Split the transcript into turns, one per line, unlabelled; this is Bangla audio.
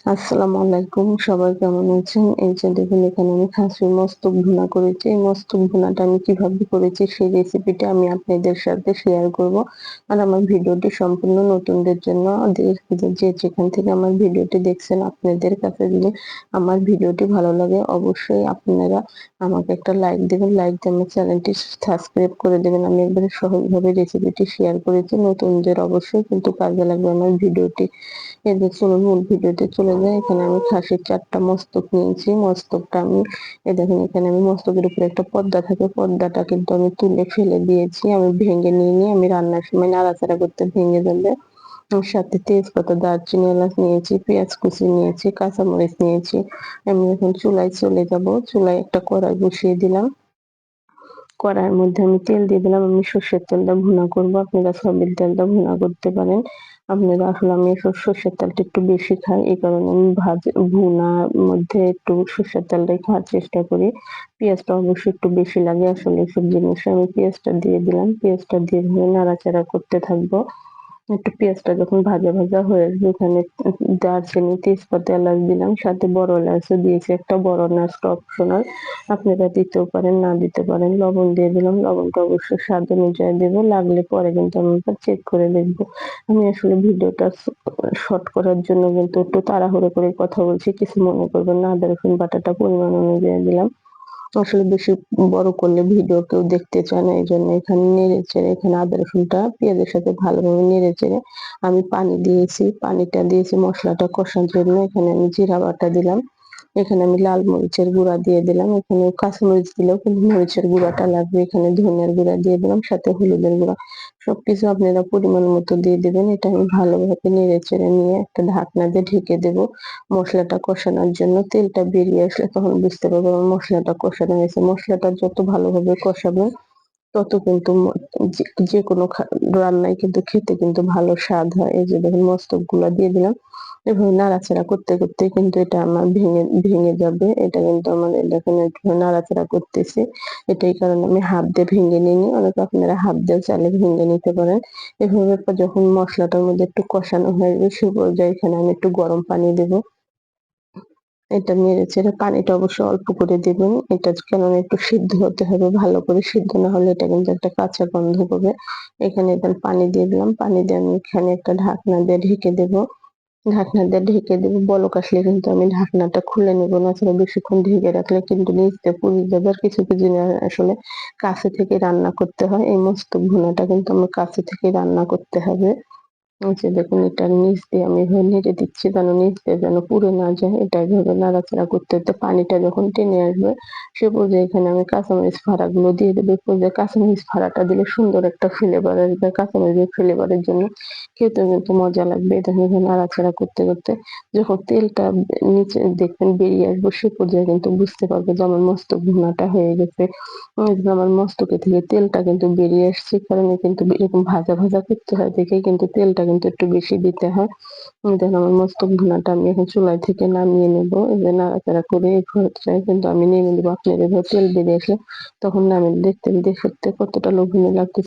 আসসালামু আলাইকুম। সবাই কেমন আছেন? এই যে দেখুন এখানে আমি খাসির মস্তক ভুনা করেছি। এই মস্তক ভুনাটা আমি কিভাবে করেছি সেই রেসিপিটা আমি আপনাদের সাথে শেয়ার করব। আর আমার ভিডিওটি সম্পূর্ণ নতুনদের জন্য। দেশ বিদেশ যে যেখান থেকে আমার ভিডিওটি দেখছেন আপনাদের কাছে যদি আমার ভিডিওটি ভালো লাগে অবশ্যই আপনারা আমাকে একটা লাইক দিবেন। লাইক দিয়ে আমার চ্যানেলটি সাবস্ক্রাইব করে দিবেন। আমি একবারে সহজভাবে রেসিপিটি শেয়ার করেছি। নতুনদের অবশ্যই কিন্তু কাজে লাগবে আমার ভিডিওটি। এবার চলুন মূল ভিডিওতে চলে যাই। এখানে আমি খাসির ৪ টা মস্তক নিয়েছি। মস্তকটা আমি দেখুন এখানে আমি মস্তকের উপরে একটা পর্দা থাকে, পর্দাটা কিন্তু আমি তুলে ফেলে দিয়েছি। আমি ভেঙে নিইনি। আমি রান্নার সময় নাড়াচাড়া করতে ভেঙে যাবে। ওর সাথে তেজপাতা, দারচিনি, এলাচ নিয়েছি, পেঁয়াজ কুচি নিয়েছি, কাঁচামরিচ নিয়েছি। আমি এখন চুলায় চলে যাব। চুলায় একটা কড়াই বসিয়ে দিলাম। কড়াইয়ের মধ্যে আমি তেল দিয়ে দিলাম। আমি সর্ষের তেলটা ভুনা করব। আপনারা সয়াবিন তেলটা ভুনা করতে পারেন। আপনারা আসলে আমি সর্ষের তেলটা একটু বেশি খাই। এই কারণে আমি ভুনার মধ্যে একটু সর্ষের তেলটাই খাওয়ার চেষ্টা করি। পেঁয়াজটা অবশ্যই একটু বেশি লাগে আসলে এসব জিনিসে। আমি পেঁয়াজটা দিয়ে দিলাম। পেঁয়াজটা দিয়ে নাড়াচাড়া করতে থাকবো। একটু পেঁয়াজটা যখন ভাজা হয়ে আসবে এখানে দারচিনি, তেজপাতা, এলাচ দিলাম। সাথে বড় এলাচও দিয়েছি একটা। বড় এলাচটা অপশনাল। আপনারা দিতেও পারেন, না দিতে পারেন। লবণ দিয়ে দিলাম। লবণটা অবশ্যই স্বাদ অনুযায়ী দেবো। লাগলে পরে কিন্তু আমি আবার চেক করে দেখবো। আমি আসলে ভিডিওটা শর্ট করার জন্য কিন্তু একটু তাড়াহুড়ো করে কথা বলছি। কিছু মনে করবেন না। আদা রসুন বাটাটা পরিমাণ অনুযায়ী দিলাম। আসলে বেশি বড় করলে ভিডিও কেউ দেখতে চায় না। এজন্য এখানে নেড়েচেড়ে এখানে আদা রসুনটা পেঁয়াজের সাথে ভালোভাবে নেড়েচেড়ে আমি পানি দিয়েছি। পানিটা দিয়েছি মসলাটা কষার জন্য। এখানে আমি জিরা বাটা দিলাম। এখানে আমি লাল মরিচের গুঁড়া দিয়ে দিলাম। এখানে কাঁচামরিচ দিলেও কিন্তু মরিচের গুঁড়াটা লাগবে। এখানে ধনিয়ার গুঁড়া দিয়ে দিলাম, সাথে হলুদের গুঁড়া। সবকিছু আপনারা পরিমাণ মতো দিয়ে দিবেন। এটা আমি ভালোভাবে নেড়েচেড়ে নিয়ে একটা ঢাকনা দিয়ে ঢেকে দেব। মসলাটা কষানোর জন্য তেলটা বেরিয়ে আসলে তখন বুঝতে পারবো আমার মসলাটা কষানো হয়েছে। মসলাটা যত ভালোভাবে কষাবেন তত কিন্তু যেকোনো রান্নায় কিন্তু খেতে কিন্তু ভালো স্বাদ হয়। এই যে দেখুন মস্তকগুলা দিয়ে দিলাম। এভাবে নাড়াচাড়া করতে কিন্তু এটা আমার ভেঙে যাবে। এটা কিন্তু আমার এই দেখুন একটু নাড়াচাড়া করতেছি। এটাই কারণে আমি হাত দিয়ে ভেঙে নিইনি। অনেকে আপনারা হাত দিয়েও চাইলে ভেঙে নিতে পারেন। এভাবে যখন মসলাটার মধ্যে একটু কষানো হয়ে যাবে সে পর্যায়ে এখানে আমি একটু গরম পানি দেবো। এটা নেড়েচেড়ে পানিটা অবশ্যই অল্প করে দিবেন। এটা কেননা একটু সিদ্ধ হতে হবে। ভালো করে সিদ্ধ না হলে এটা কিন্তু একটা কাঁচা গন্ধ করবে। এখানে এবার পানি দিয়ে দিলাম। পানি দিয়ে আমি এখানে একটা ঢাকনা দিয়ে ঢেকে দেবো। ঢাকনা দিয়ে ঢেকে দেবো। বলক আসলে কিন্তু আমি ঢাকনাটা খুলে নেবো না। আসলে বেশিক্ষণ ঢেকে রাখলে কিন্তু নিচ দিয়ে পুড়ে যাবে। আর কিছু জিনিস আসলে কাছে থেকে রান্না করতে হয়। এই মস্তক ভুনাটা কিন্তু আমার কাছে থেকে রান্না করতে হবে। এই যে দেখুন এটার নিচ দিয়ে আমি এভাবে নেড়ে দিচ্ছি যেন নিচ দিয়ে যেন পুড়ে না যায়। এটা এভাবে নাড়াচাড়া করতে পানিটা যখন টেনে আসবে সে পর্যায়ে এখানে আমি কাঁচামরিচ ফাড়াগুলো দিয়ে দেবো। এ পর্যায়ে কাঁচামরিচ ফাড়াটা দিলে সুন্দর একটা ফ্লেভার আসবে। কাঁচামরিচের ফ্লেভারের জন্য খেতেও কিন্তু মজা লাগবে। এটা এভাবে নাড়াচাড়া করতে যখন তেলটা নিচে দেখবেন বেরিয়ে আসবে সে পর্যায়ে কিন্তু বুঝতে পারবে যে আমার মস্তক ভুনাটা হয়ে গেছে। আমার মস্তকে থেকে তেলটা কিন্তু বেরিয়ে আসছে। কারণে কিন্তু এরকম ভাজা করতে হয় দেখেই কিন্তু তেলটা কিন্তু একটু বেশি দিতে হয়। দেখুন আমার মস্তক ভুনাটা আমি এখন চুলায় থেকে নামিয়ে নেবো। এই যে নাড়াচাড়া করে এই পর্যায়ে কিন্তু আমি নেমে নেবো। আপনার এভাবে তেল বেরিয়ে আসলে তখন নামিয়ে দেখতে কতটা লোভনীয় লাগতেছে।